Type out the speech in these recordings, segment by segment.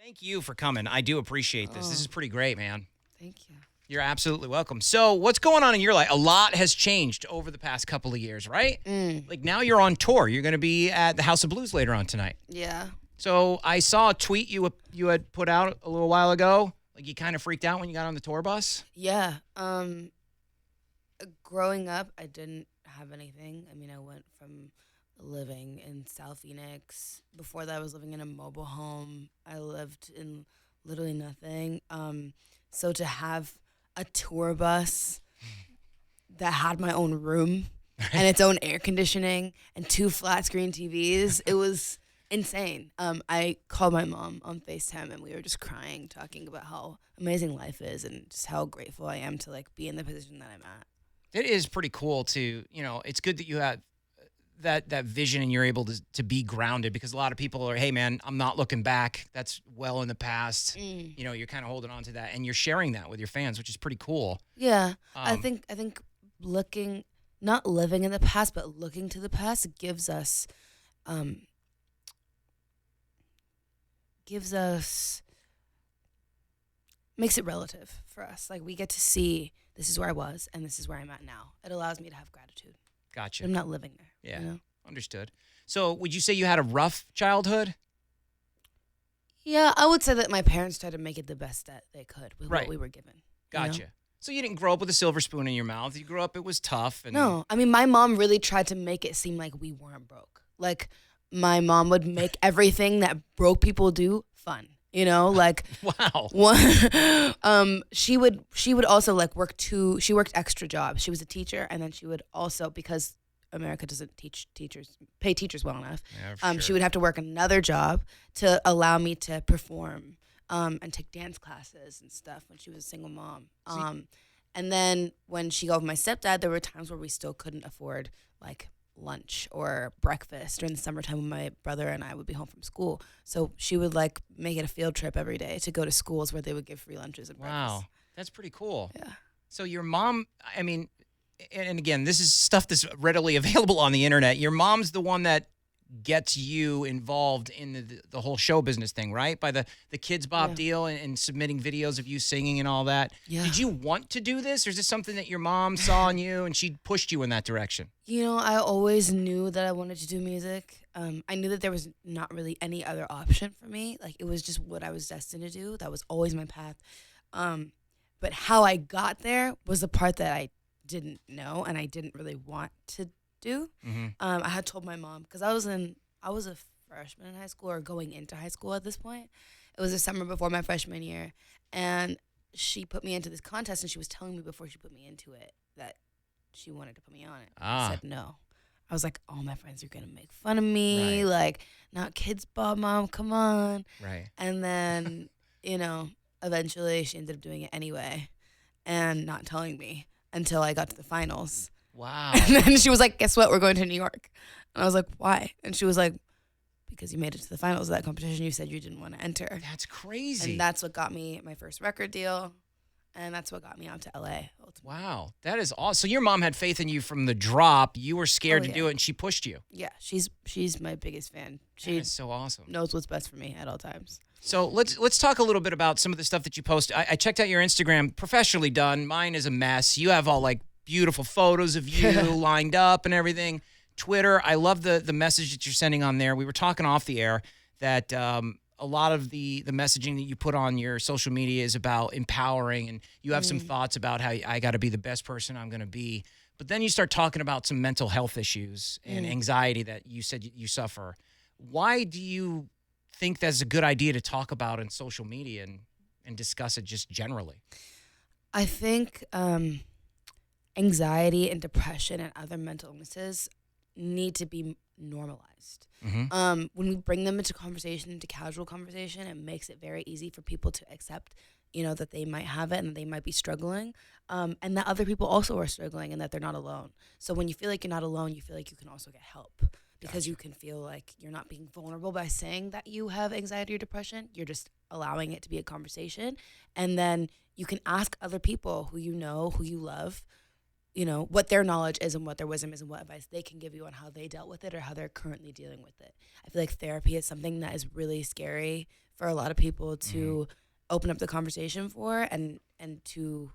Thank you for coming. I do appreciate this. This is pretty great, man. Thank you. You're absolutely welcome. So what's going on in your life? A lot has changed over the past couple of years, right? Like now you're on tour. You're going to be at the House of Blues later on tonight. Yeah. So I saw a tweet you had put out a little while ago. Like you kind of freaked out when you got on the tour bus? Yeah. Growing up, I didn't have anything. I mean, I went from living in South Phoenix. Before that, I was living in a mobile home. I lived in literally nothing. So to have a tour bus that had my own room and its own air conditioning and 2 flat screen TVs, it was insane. I called my mom on FaceTime and we were just crying, talking about how amazing life is and just how grateful I am to like be in the position that I'm at. It is pretty cool to, it's good that you have that vision and you're able to be grounded, because a lot of people are, hey man, I'm not looking back. That's well in the past. You're kind of holding on to that and you're sharing that with your fans, which is pretty cool. Yeah. I think not living in the past, but looking to the past gives us makes it relative for us. Like we get to see this is where I was and this is where I'm at now. It allows me to have gratitude. Gotcha. I'm not living there. Yeah. Understood. So would you say you had a rough childhood? Yeah, I would say that my parents tried to make it the best that they could with what we were given. Gotcha. So you didn't grow up with a silver spoon in your mouth. You grew up, it was tough. No. I mean, my mom really tried to make it seem like we weren't broke. Like my mom would make everything that broke people do fun. Like wow. She would also like she worked extra jobs. She was a teacher, and then she would also, because America doesn't pay teachers well enough. Yeah, sure. She would have to work another job to allow me to perform and take dance classes and stuff when she was a single mom. And then when she got with my stepdad, there were times where we still couldn't afford like lunch or breakfast during the summertime when my brother and I would be home from school. So she would like make it a field trip every day to go to schools where they would give free lunches and breakfast. Wow. That's pretty cool. Yeah. So your mom, I mean, and again, this is stuff that's readily available on the internet. Your mom's the one that gets you involved in the whole show business thing, right? By the Kids Bop deal and submitting videos of you singing and all that. Yeah. Did you want to do this, or is this something that your mom saw in you and she pushed you in that direction? I always knew that I wanted to do music. I knew that there was not really any other option for me. Like it was just what I was destined to do. That was always my path. But how I got there was the part that I didn't know and I didn't really want to do. Mm-hmm. I had told my mom, because I was a freshman in high school, or going into high school at this point. It was the summer before my freshman year, and she put me into this contest, and she was telling me before she put me into it that she wanted to put me on it. I said no. I was like, all my friends are gonna make fun of me, like, not Kids Bop, Mom, come on. Right. And then, eventually she ended up doing it anyway and not telling me until I got to the finals. Wow. And then she was like, guess what? We're going to New York. And I was like, why? And she was like, because you made it to the finals of that competition. You said you didn't want to enter. That's crazy. And that's what got me my first record deal. And that's what got me out to LA ultimately. Wow. That is awesome. So your mom had faith in you from the drop. You were scared to do it and she pushed you. Yeah. She's my biggest fan. That is so awesome. Knows what's best for me at all times. So let's talk a little bit about some of the stuff that you post. I checked out your Instagram, professionally done. Mine is a mess. You have all like beautiful photos of you lined up and everything. Twitter, I love the message that you're sending on there. We were talking off the air that a lot of the messaging that you put on your social media is about empowering, and you have some thoughts about how I got to be the best person I'm going to be. But then you start talking about some mental health issues and anxiety that you said you suffer. Why do you think that's a good idea to talk about in social media and discuss it just generally? I think anxiety and depression and other mental illnesses need to be normalized. Mm-hmm. When we bring them into conversation, into casual conversation, it makes it very easy for people to accept, that they might have it and that they might be struggling, and that other people also are struggling and that they're not alone. So when you feel like you're not alone, you feel like you can also get help, because you can feel like you're not being vulnerable by saying that you have anxiety or depression. You're just allowing it to be a conversation. And then you can ask other people who you know, who you love, what their knowledge is and what their wisdom is and what advice they can give you on how they dealt with it or how they're currently dealing with it. I feel like therapy is something that is really scary for a lot of people to open up the conversation for and to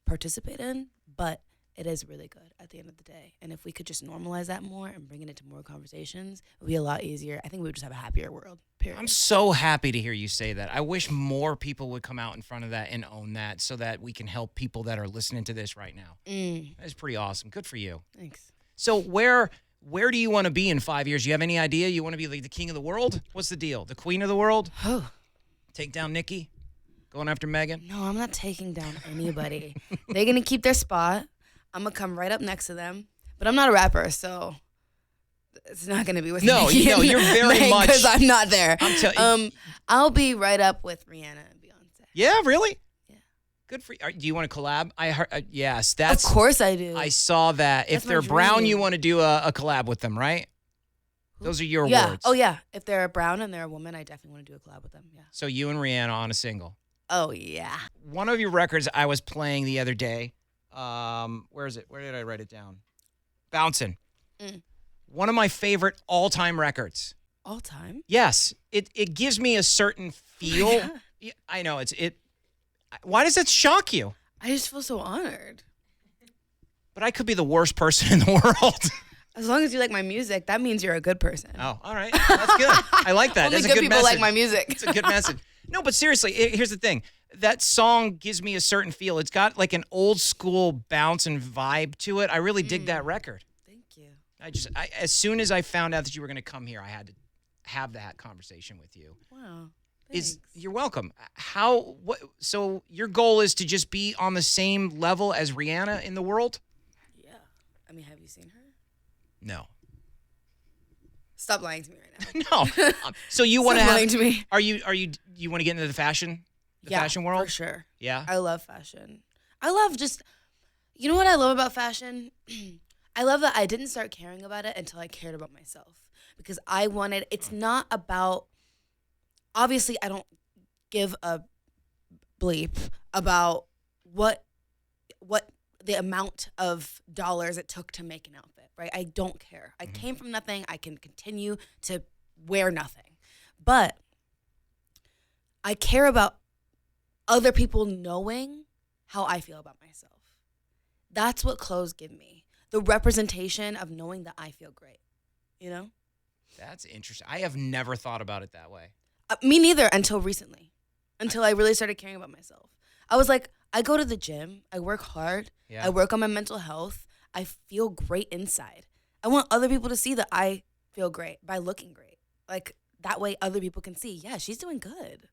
participate in, but it is really good at the end of the day. And if we could just normalize that more and bring it into more conversations, it would be a lot easier. I think we would just have a happier world, period. I'm so happy to hear you say that. I wish more people would come out in front of that and own that so that we can help people that are listening to this right now. That's pretty awesome. Good for you. Thanks. So where do you want to be in 5 years? Do you have any idea? You want to be like the king of the world? What's the deal? The queen of the world? Take down Nikki? Going after Megan? No, I'm not taking down anybody. They're going to keep their spot. I'm going to come right up next to them. But I'm not a rapper, so it's not going to be with me. No, you're very much. Because I'm not there. I'm telling you. I'll be right up with Rihanna and Beyonce. Yeah, really? Yeah. Good for you. Do you want to collab? I heard, yes. That's. Of course I do. I saw that. If they're brown, you want to do a collab with them, right? Those are your words. Oh, yeah. If they're a brown and they're a woman, I definitely want to do a collab with them. Yeah. So you and Rihanna on a single. Oh, yeah. One of your records I was playing the other day. Where is it? Where did I write it down? Bouncin'. One of my favorite all-time records. All time? Yes. It gives me a certain feel. Yeah, I know. Why does that shock you? I just feel so honored. But I could be the worst person in the world. As long as you like my music, that means you're a good person. Oh, all right. That's good. I like that. Only That's a good good people message. like my music. It's a good message. No, but seriously, here's the thing. That song gives me a certain feel. It's got like an old school bounce and vibe to it. I really dig that record. Thank you. As soon as I found out that you were going to come here, I had to have that conversation with you. Wow. Thanks. You're welcome. So your goal is to just be on the same level as Rihanna in the world? Yeah. I mean, have you seen her? No. Stop lying to me right now. No. So you want to Stop lying to me. You want to get into the fashion world? For sure. Yeah. I love fashion. I love you know what I love about fashion? I love that I didn't start caring about it until I cared about myself. Because it's not about, obviously I don't give a bleep about what the amount of dollars it took to make an outfit, right? I don't care. I came from nothing. I can continue to wear nothing. But I care about other people knowing how I feel about myself. That's what clothes give me. The representation of knowing that I feel great, you know? That's interesting. I have never thought about it that way. Me neither until recently, until I really started caring about myself. I was like, I go to the gym, I work hard, I work on my mental health, I feel great inside. I want other people to see that I feel great by looking great. Like, that way other people can see, yeah, she's doing good.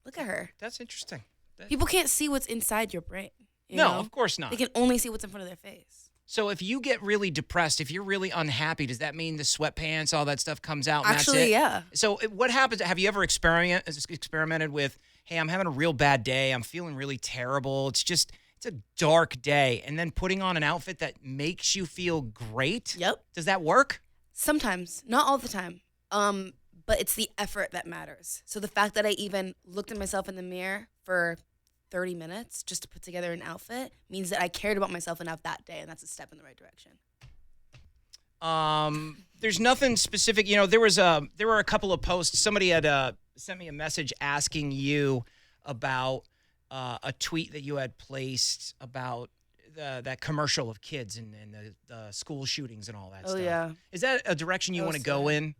Look at her. That's interesting. People can't see what's inside your brain. No, know? Of course not. They can only see what's in front of their face. So if you get really depressed, if you're really unhappy, does that mean the sweatpants, all that stuff comes out? And Actually, that's it? yeah. So what happens? Have you ever experimented with, hey, I'm having a real bad day. I'm feeling really terrible. It's a dark day. And then putting on an outfit that makes you feel great? Yep. Does that work? Sometimes. Not all the time. But it's the effort that matters. So the fact that I even looked at myself in the mirror for 30 minutes just to put together an outfit means that I cared about myself enough that day, and that's a step in the right direction. There's nothing specific. You know, there were a couple of posts. Somebody had sent me a message asking you about a tweet that you had placed about that commercial of kids and the school shootings and all that stuff. Oh, yeah. Is that a direction you want to go in?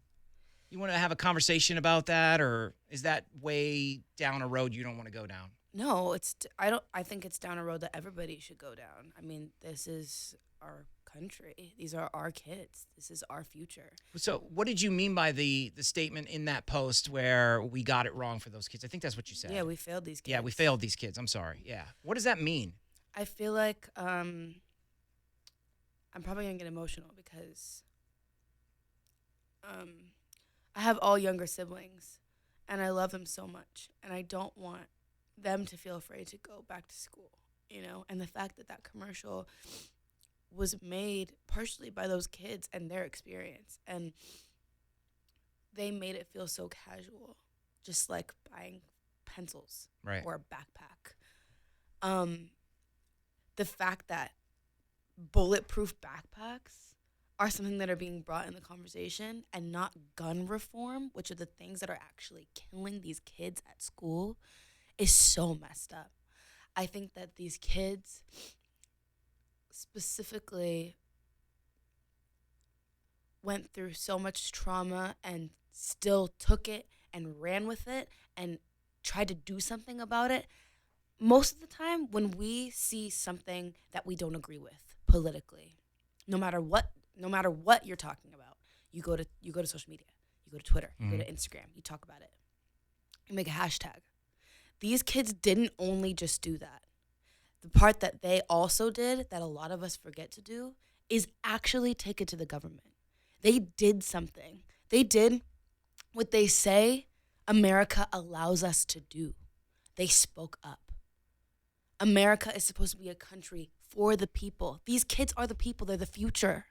You want to have a conversation about that, or is that way down a road you don't want to go down? No, I think it's down a road that everybody should go down. I mean, this is our country. These are our kids. This is our future. So what did you mean by the statement in that post where we got it wrong for those kids? I think that's what you said. Yeah, we failed these kids. Yeah, we failed these kids. I'm sorry. Yeah. What does that mean? I feel like I'm probably going to get emotional because I have all younger siblings, and I love them so much, and I don't want them to feel afraid to go back to school, you know? And the fact that commercial was made partially by those kids and their experience, and they made it feel so casual, just like buying pencils or a backpack. The fact that bulletproof backpacks are something that are being brought in the conversation, and not gun reform, which are the things that are actually killing these kids at school, is so messed up. I think that these kids specifically went through so much trauma and still took it and ran with it and tried to do something about it. Most of the time, when we see something that we don't agree with politically, no matter what you're talking about, you go to social media, you go to Twitter, you go to Instagram, you talk about it, you make a hashtag. These kids didn't only just do that. The part that they also did, that a lot of us forget to do, is actually take it to the government. They did something. They did what they say America allows us to do. They spoke up. America is supposed to be a country for the people. These kids are the people. They're the future.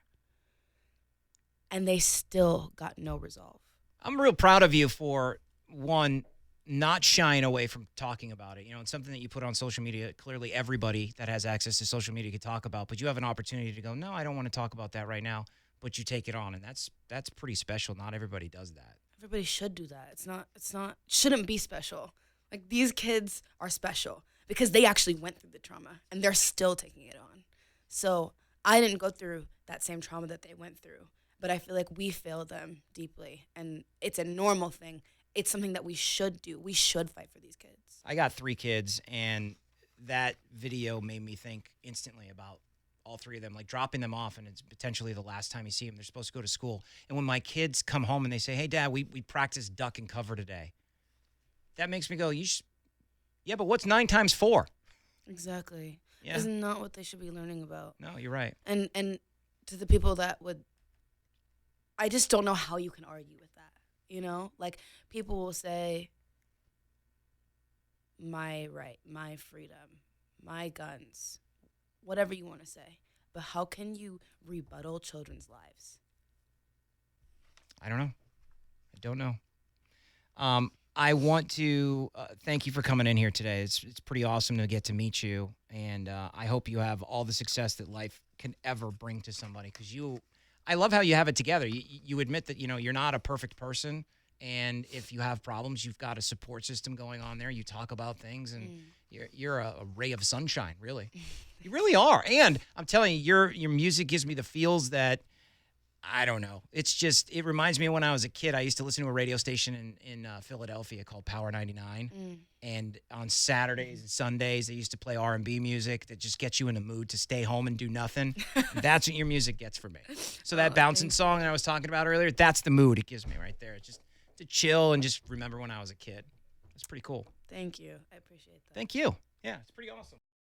And they still got no resolve. I'm real proud of you for, one, not shying away from talking about it. You know, it's something that you put on social media. Clearly, everybody that has access to social media can talk about, but you have an opportunity to go, no, I don't want to talk about that right now, but you take it on, and that's pretty special. Not everybody does that. Everybody should do that. Shouldn't be special. Like, these kids are special because they actually went through the trauma, and they're still taking it on. So I didn't go through that same trauma that they went through, but I feel like we failed them deeply, and it's a normal thing. It's something that we should do. We should fight for these kids. I got 3 kids, and that video made me think instantly about all 3 of them, like dropping them off, and it's potentially the last time you see them. They're supposed to go to school. And when my kids come home and they say, hey, Dad, we practiced duck and cover today, that makes me go, yeah, but what's 9 times 4? Exactly. Yeah. That's not what they should be learning about. No, you're right. And to the people that would, I just don't know how you can argue with that. You know, like, people will say, my right, my freedom, my guns, whatever you want to say. But how can you rebuttal children's lives? I don't know. I want to thank you for coming in here today. It's pretty awesome to get to meet you, and I hope you have all the success that life can ever bring to somebody, because I love how you have it together. You admit that, you're not a perfect person, and if you have problems, you've got a support system going on there. You talk about things, and you're a ray of sunshine, really. You really are. And I'm telling you, your music gives me the feels that, I don't know. It reminds me of when I was a kid. I used to listen to a radio station in Philadelphia called Power 99. And on Saturdays and Sundays, they used to play R&B music that just gets you in the mood to stay home and do nothing. That's what your music gets for me. So that bouncing song that I was talking about earlier, that's the mood it gives me right there. It's just to chill and just remember when I was a kid. It's pretty cool. Thank you. I appreciate that. Thank you. Yeah, it's pretty awesome.